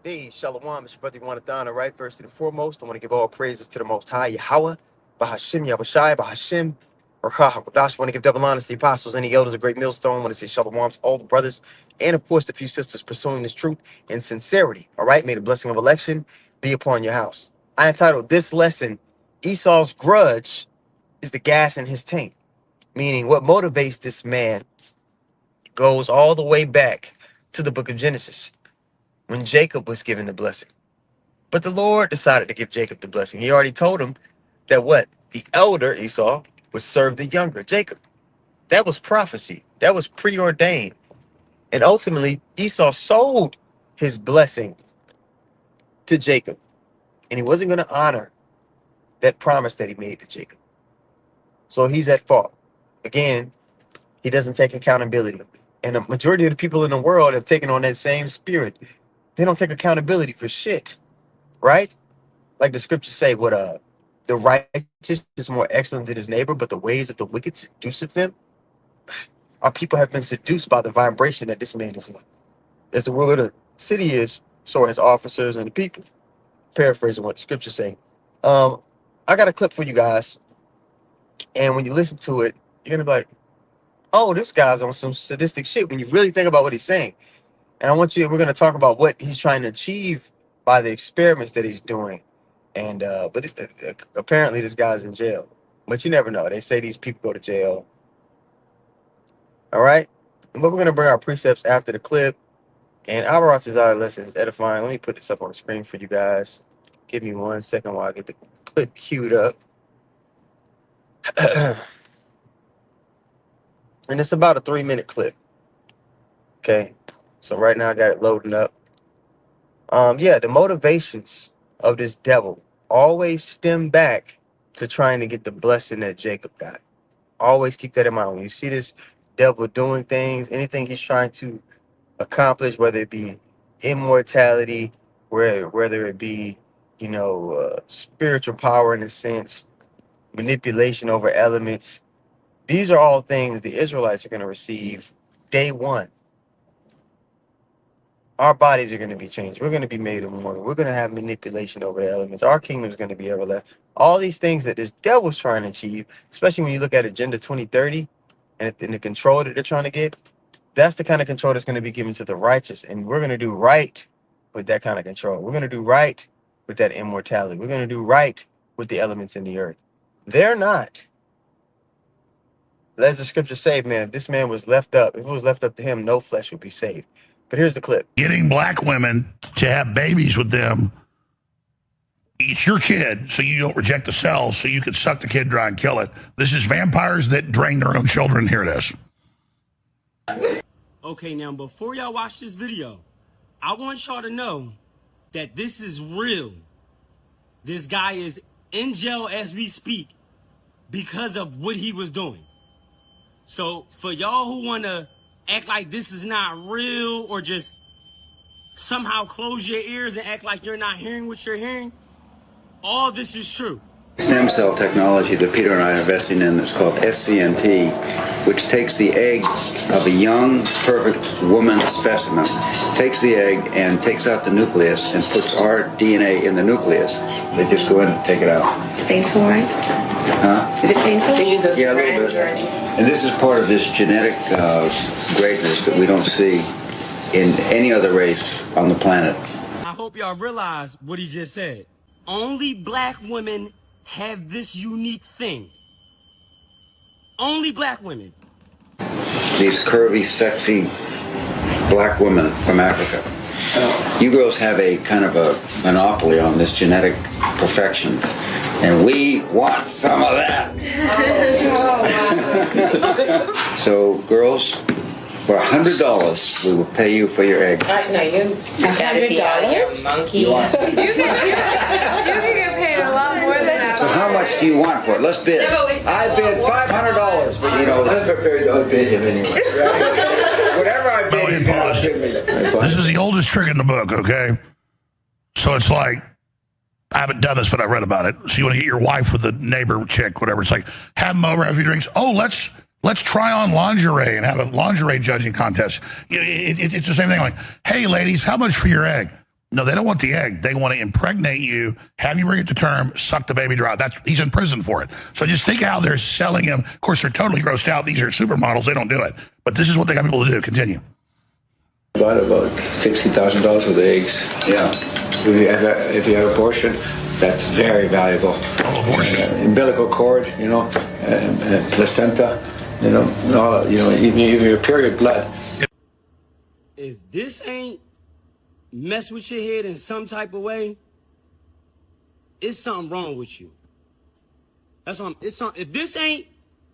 Hey, Shalom, it's your brother Jonathan. All right, first and foremost, I want to give all praises to the Most High, Yahweh, Bahashim, Yahushai, Bahashim, Rakah, HaKodash. I want to give double honors to the apostles and the elders of Great Millstone. I want to say Shalom to all the brothers and, of course, the few sisters pursuing this truth in sincerity. All right, may the blessing of election be upon your house. I entitled this lesson, Esau's Grudge is the gas in his tank, meaning what motivates this man goes all the way back to the book of Genesis when Jacob was given the blessing. But the Lord decided to give Jacob the blessing. He already told him that what? The elder Esau would serve the younger Jacob. That was prophecy. That was preordained. And ultimately, Esau sold his blessing to Jacob. And he wasn't going to honor that promise that he made to Jacob. So he's at fault. Again, he doesn't take accountability. And the majority of the people in the world have taken on that same spirit. They don't take accountability for shit. Right? Like the scriptures say, the righteous is more excellent than his neighbor, but the ways of the wicked seduceth them. Our people have been seduced by the vibration that this man is in. As the ruler of the city is, so are his officers and the people. Paraphrasing what the scriptures say. I got a clip for you guys, and when you listen to it, you're gonna be like, "Oh, this guy's on some sadistic shit." When you really think about what he's saying, and we're gonna talk about what he's trying to achieve by the experiments that he's doing. And apparently this guy's in jail, but you never know. They say these people go to jail. All right, but we're gonna bring our precepts after the clip. And Alvarez is our lesson is edifying. Let me put this up on the screen for you guys. Give me 1 second while I get the clip queued up. And it's about a 3-minute clip. Okay, so right now I got it loading up. Yeah, the motivations of this devil always stem back to trying to get the blessing that Jacob got. Always keep that in mind. When you see this devil doing things, anything he's trying to accomplish, whether it be immortality, whether it be, spiritual power in a sense, manipulation over elements, these are all things the Israelites are going to receive day one. Our bodies are going to be changed. We're going to be made immortal. We're going to have manipulation over the elements. Our kingdom is going to be everlasting. All these things that this devil's trying to achieve, especially when you look at Agenda 2030 and the control that they're trying to get, that's the kind of control that's going to be given to the righteous. And we're going to do right with that kind of control. We're going to do right with that immortality. We're going to do right with the elements in the earth. They're not. As the scriptures say, man, if this man was left up, if it was left up to him, no flesh would be saved. But here's the clip. Getting black women to have babies with them, it's your kid, so you don't reject the cells, so you could suck the kid dry and kill it. This is vampires that drain their own children. Here it is. Okay, now before y'all watch this video, I want y'all to know that this is real. This guy is in jail as we speak because of what he was doing. So for y'all who want to act like this is not real or just somehow close your ears and act like you're not hearing what you're hearing, all this is true. Stem cell technology that Peter and I are investing in that's called SCNT, which takes the egg of a young, perfect woman specimen, takes the egg and takes out the nucleus and puts our DNA in the nucleus. They just go in and take it out. It's painful, right? Huh? Is it painful? They use this Yeah, a little bit. And this is part of this genetic greatness that we don't see in any other race on the planet. I hope y'all realize what he just said. Only black women have this unique thing. Only black women. These curvy, sexy black women from Africa. You girls have a kind of a monopoly on this genetic perfection, and we want some of that. So, girls, for $100, we will pay you for your egg. No, you gotta be out of your monkey. You can get paid a lot more than that. So how much do you want for it? Let's bid. I bid $500 for, I'm prepared to outbid him anyway. Whatever I bid, he's going to outbid me. This is the oldest trick in the book, okay? So it's like, I haven't done this, but I read about it. So you want to get your wife with the neighbor chick, whatever. It's like, have them over, have a few drinks. Oh, let's try on lingerie and have a lingerie judging contest. It's the same thing. Like, hey, ladies, how much for your egg? No, they don't want the egg. They want to impregnate you, have you bring it to term, suck the baby dry. He's in prison for it. So just think how they're selling him. Of course, they're totally grossed out. These are supermodels. They don't do it. But this is what they got people to do. Continue. Bought about $60,000 worth of eggs. Yeah. If you have abortion, that's very valuable. Oh, abortion. Umbilical cord, placenta, even your period blood. If this ain't mess with your head in some type of way, it's something wrong with you. That's what if this ain't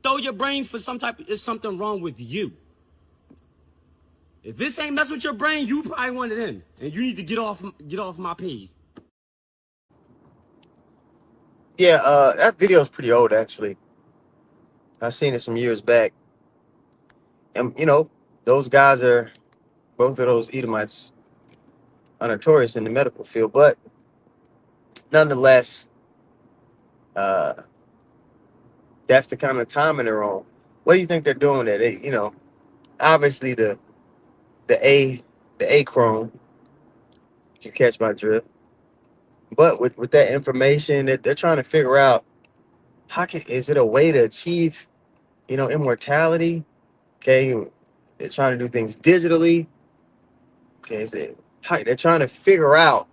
throw your brain for some type of, it's something wrong with you. If this ain't mess with your brain, you probably one of them. And you need to get off my page. Yeah, that video is pretty old, actually. I seen it some years back. And, those guys are, both of those Edomites are notorious in the medical field. But nonetheless, that's the kind of timing they're on. What do you think they're doing there? They, obviously the chrome, if you catch my drift. But with that information that they're trying to figure out, is it a way to achieve, immortality? Okay, they're trying to do things digitally. Okay, they're trying to figure out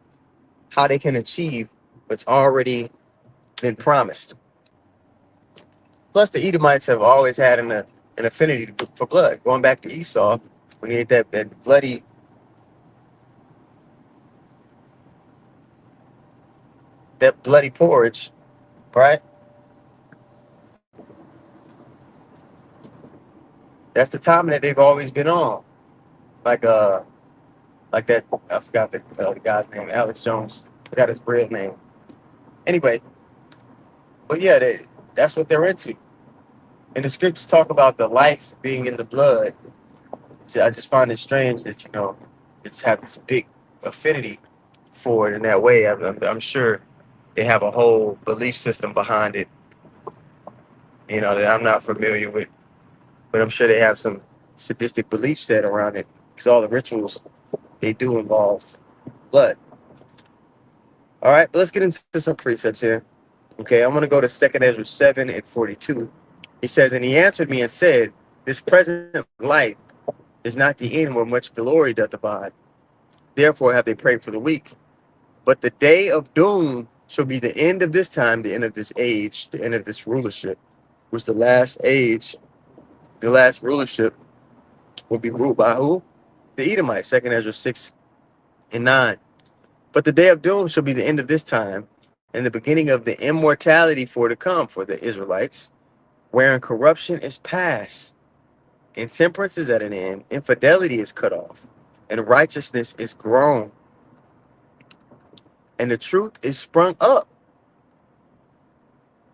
how they can achieve what's already been promised. Plus, the Edomites have always had an affinity for blood, going back to Esau when he ate that bloody porridge, right? That's the timing that they've always been on. Like that, I forgot the guy's name, Alex Jones. Forgot his real name. Anyway, but yeah, that's what they're into. And the scriptures talk about the life being in the blood. So I just find it strange that it's have this big affinity for it in that way. I'm sure they have a whole belief system behind it, that I'm not familiar with. But I'm sure they have some sadistic belief set around it because all the rituals they do involve blood. All right, but let's get into some precepts here. Okay, I'm going to go to 2nd Ezra 7 and 42. He says, "And he answered me and said, This present life is not the end where much glory doth abide. Therefore have they prayed for the weak. But the day of doom shall be the end of this time, the end of this age, the end of this rulership, which the last age, the last rulership will be ruled by who? The Edomites." 2nd Ezra 6 and 9. "But the day of doom shall be the end of this time, and the beginning of the immortality for to come for the Israelites, wherein corruption is past, intemperance is at an end, infidelity is cut off, and righteousness is grown, and the truth is sprung up.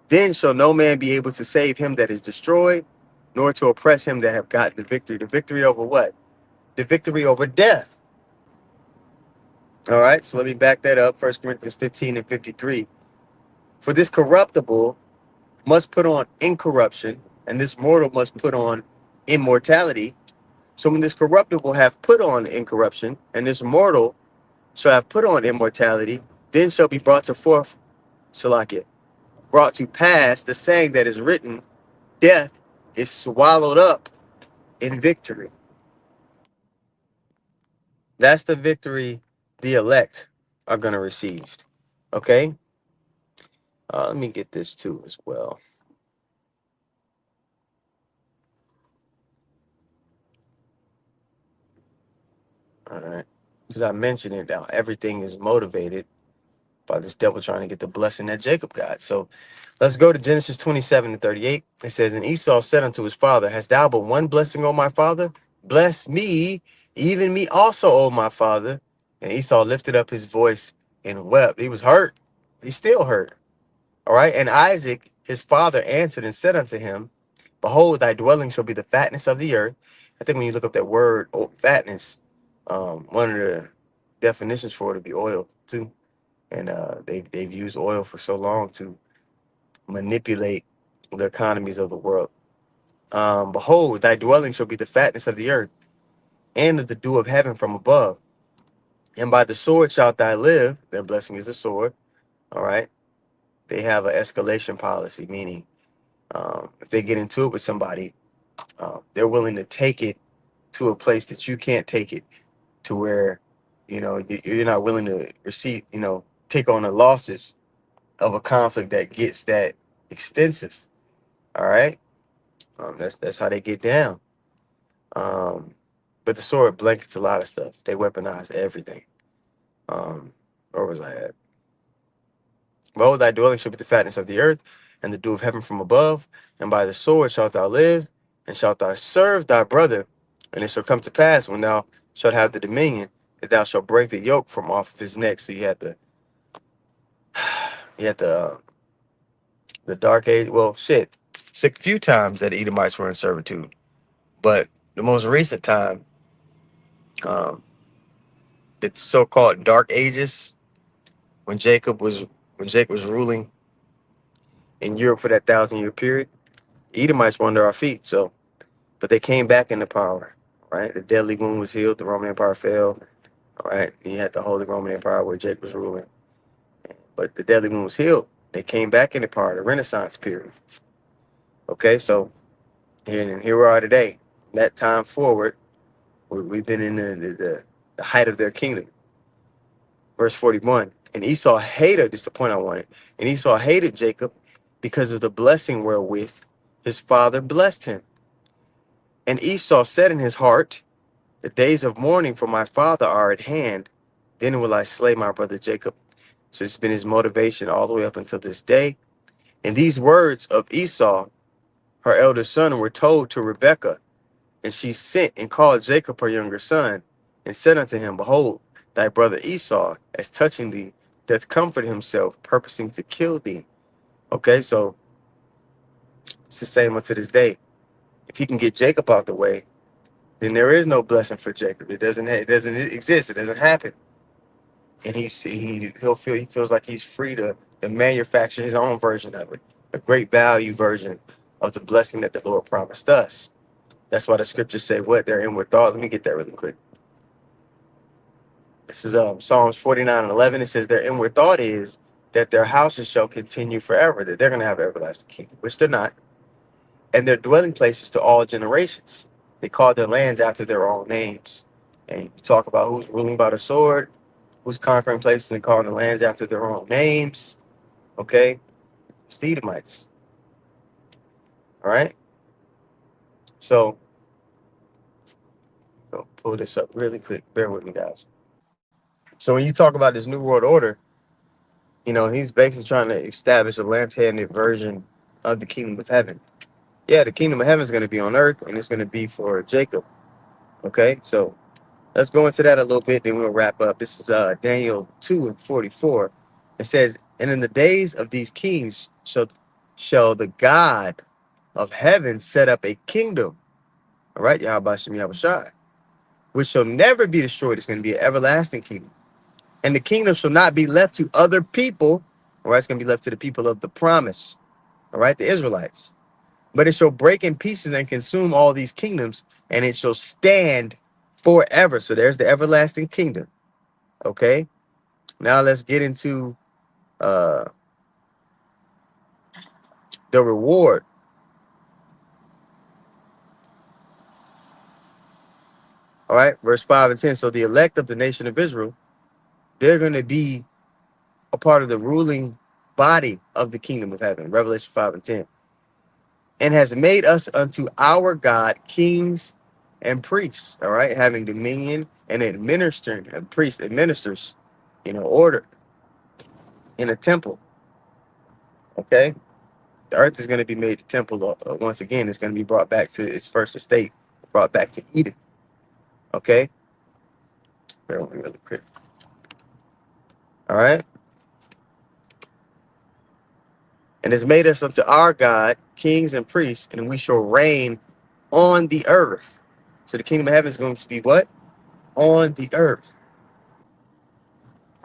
Then shall no man be able to save him that is destroyed, nor to oppress him that have gotten the victory." The victory over what? The victory over death. All right, so let me back that up. 1 Corinthians 15 and 53. "For this corruptible must put on incorruption, and this mortal must put on immortality. So when this corruptible have put on incorruption, and this mortal shall have put on immortality, then shall be brought to forth, Shalakia, brought to pass the saying that is written, Death is swallowed up in victory." That's the victory the elect are going to receive. Okay? Let me get this too as well. All right. Because I mentioned it now. Everything is motivated by this devil trying to get the blessing that Jacob got. So let's go to Genesis 27 and 38. It says, "And Esau said unto his father, Hast thou but one blessing, O my father? Bless me, even me also, O my father. And Esau lifted up his voice and wept." He was hurt. He's still hurt. All right. "And Isaac, his father, answered and said unto him, Behold, thy dwelling shall be the fatness of the earth." I think when you look up that word, fatness, one of the definitions for it would be oil too. And they've used oil for so long to manipulate the economies of the world. "Behold, thy dwelling shall be the fatness of the earth, and of the dew of heaven from above. And by the sword shalt thou live. Their blessing is the sword. All right. They have an escalation policy, meaning if they get into it with somebody, they're willing to take it to a place that you can't take it, to where, you're not willing to receive, take on the losses of a conflict that gets that extensive. All right. That's how they get down. But the sword blankets a lot of stuff. They weaponize everything. Where was I at? Well, thy dwelling shall be the fatness of the earth, and the dew of heaven from above. And by the sword shalt thou live, and shalt thou serve thy brother. And it shall come to pass, when thou shalt have the dominion, that thou shalt break the yoke from off of his neck. So you had the dark age. Well, shit, a few times that the Edomites were in servitude, but the most recent time, um, the so-called dark ages, when Jacob was ruling in Europe for that 1,000-year period, Edomites were under our feet. So, but they came back into power, right? The deadly wound was healed. The Roman Empire fell, all right? And you had the Holy Roman Empire where Jacob was ruling. But the deadly wound was healed. They came back into power, the Renaissance period. Okay, so here we are today. That time forward, we've been in the height of their kingdom. Verse 41. And Esau hated, this is the point I wanted. And Esau hated Jacob because of the blessing wherewith his father blessed him. And Esau said in his heart, the days of mourning for my father are at hand. Then will I slay my brother Jacob. So it's been his motivation all the way up until this day. And these words of Esau, her elder son, were told to Rebekah. And she sent and called Jacob her younger son, and said unto him, behold, thy brother Esau, as touching thee, doth comfort himself, purposing to kill thee. Okay, so it's the same unto this day. If he can get Jacob out the way, then there is no blessing for Jacob. It doesn't exist. It doesn't happen. And he feels like he's free to manufacture his own version of it, a great value version of the blessing that the Lord promised us. That's why the scriptures say what? Their inward thought. Let me get that really quick. This is Psalms 49:11. It says their inward thought is that their houses shall continue forever, that they're going to have everlasting kingdom, which they're not. And their dwelling places to all generations. They call their lands after their own names. And you talk about who's ruling by the sword, who's conquering places and calling the lands after their own names. Okay? It's the Edomites. All right? So, I'll pull this up really quick. Bear with me, guys. So when you talk about this New World Order, he's basically trying to establish a left-handed version of the kingdom of heaven. Yeah, the kingdom of heaven is going to be on earth, and it's going to be for Jacob. Okay? So, let's go into that a little bit, then we'll wrap up. This is Daniel 2:44. It says, and in the days of these kings shall the God of heaven set up a kingdom. All right, Yahweh Shem Yahushai, which shall never be destroyed. It's going to be an everlasting kingdom. And the kingdom shall not be left to other people. All right, it's going to be left to the people of the promise. All right, the Israelites. But it shall break in pieces and consume all these kingdoms, and it shall stand forever. So there's the everlasting kingdom. Okay, now let's get into the reward. All right, verse 5 and 10. So the elect of the nation of Israel, they're going to be a part of the ruling body of the kingdom of heaven. Revelation 5 and 10. And has made us unto our God kings and priests. All right, having dominion and administering. A priest administers, order in a temple. Okay, the earth is going to be made a temple once again. It's going to be brought back to its first estate, brought back to Eden. Okay, bear with me really quick. All right, and has made us unto our God kings and priests, and we shall reign on the earth. So the kingdom of heaven is going to be what? On the earth.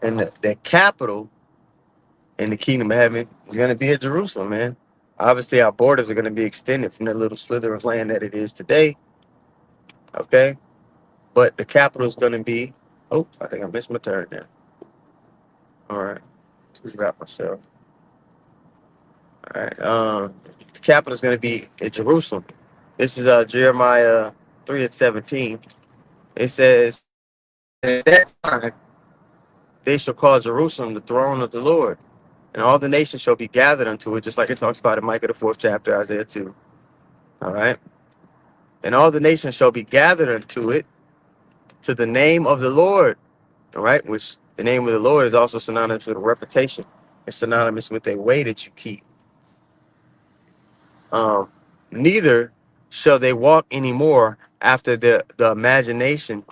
And the capital in the kingdom of heaven is going to be at Jerusalem, man. Obviously, our borders are going to be extended from the little slither of land that it is today. Okay, but the capital is going to be Oh, I think I missed my turn there. All right. Just got myself. All right. The capital is going to be in Jerusalem. This is Jeremiah 3:17. It says, "At that time they shall call Jerusalem the throne of the Lord, and all the nations shall be gathered unto it," just like it talks about in Micah the 4th chapter, Isaiah 2. All right. "And all the nations shall be gathered unto it to the name of the Lord." All right. Which the name of the Lord is also synonymous with a reputation. It's synonymous with a way that you keep. Um, Neither shall they walk anymore after the imagination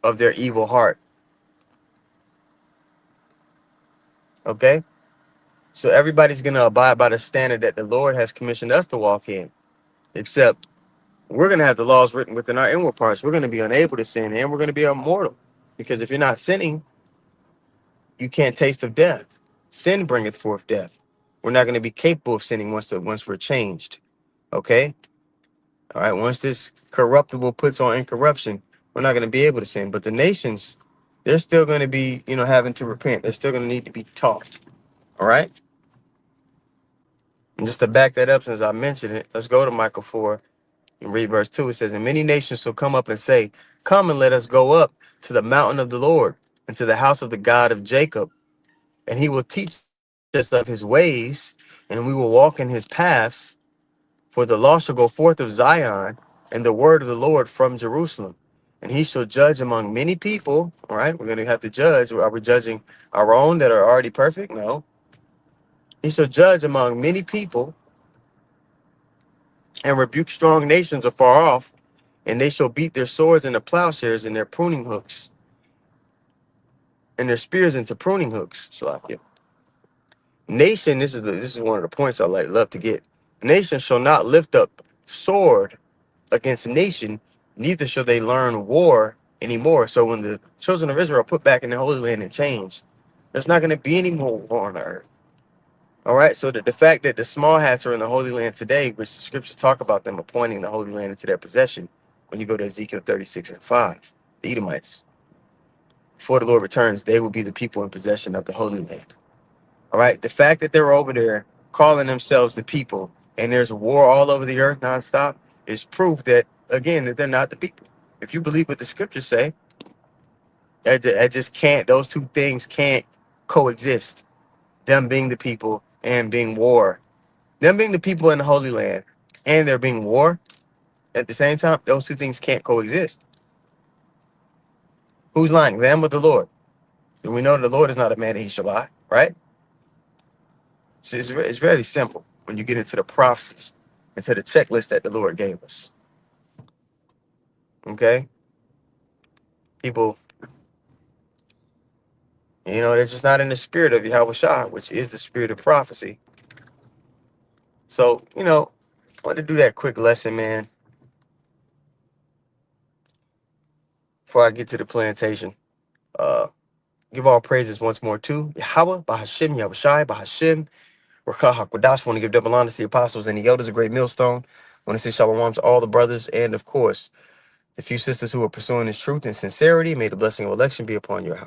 of their evil heart. Okay? So everybody's going to abide by the standard that the Lord has commissioned us to walk in, except we're going to have the laws written within our inward parts. We're going to be unable to sin, and we're going to be immortal. Because if you're not sinning, you can't taste of death. Sin bringeth forth death. We're not going to be capable of sinning once we're changed. Okay? All right, once this corruptible puts on incorruption, we're not going to be able to sin. But the nations, they're still going to be, having to repent. They're still going to need to be taught. All right? And just to back that up, since I mentioned it, let's go to Micah 4 and read verse 2. It says, "And many nations shall come up and say, Come and let us go up to the mountain of the Lord and to the house of the God of Jacob. And he will teach us of his ways, and we will walk in his paths. For the law shall go forth of Zion, and the word of the Lord from Jerusalem. And he shall judge among many people." All right, we're going to have to judge. Are we judging our own that are already perfect? No. "He shall judge among many people and rebuke strong nations afar off, and they shall beat their swords into plowshares and their pruning hooks, and their spears into pruning hooks." Salakia. Nation, this is one of the points I love to get. "Nation shall not lift up sword against nation, neither shall they learn war anymore." So when the children of Israel are put back in the Holy Land and changed, there's not going to be any more war on earth. All right. So the fact that the small hats are in the Holy Land today, which the scriptures talk about them appointing the Holy Land into their possession, when you go to Ezekiel 36:5, the Edomites, before the Lord returns, they will be the people in possession of the Holy Land. All right. The fact that they're over there calling themselves the people and there's war all over the earth nonstop is proof that, again, that they're not the people. If you believe what the scriptures say, I just can't, those two things can't coexist. Them being the people and being war. Them being the people in the Holy Land and there being war at the same time, those two things can't coexist. Who's lying, them or the Lord? And we know that the Lord is not a man that he shall lie, right? So it's very simple when you get into the prophecies, into the checklist that the Lord gave us. Okay? People, they're just not in the spirit of Yahweh Shah, which is the spirit of prophecy. So, I want to do that quick lesson, man, before I get to the plantation. Give all praises once more to Yahweh, Bahashim, Yahushai, Bahashim, Rakah HaKodash. Want to give double honor to the apostles and the elders, a great millstone. Want to say shalom to all the brothers and, of course, the few sisters who are pursuing this truth and sincerity. May the blessing of election be upon your house.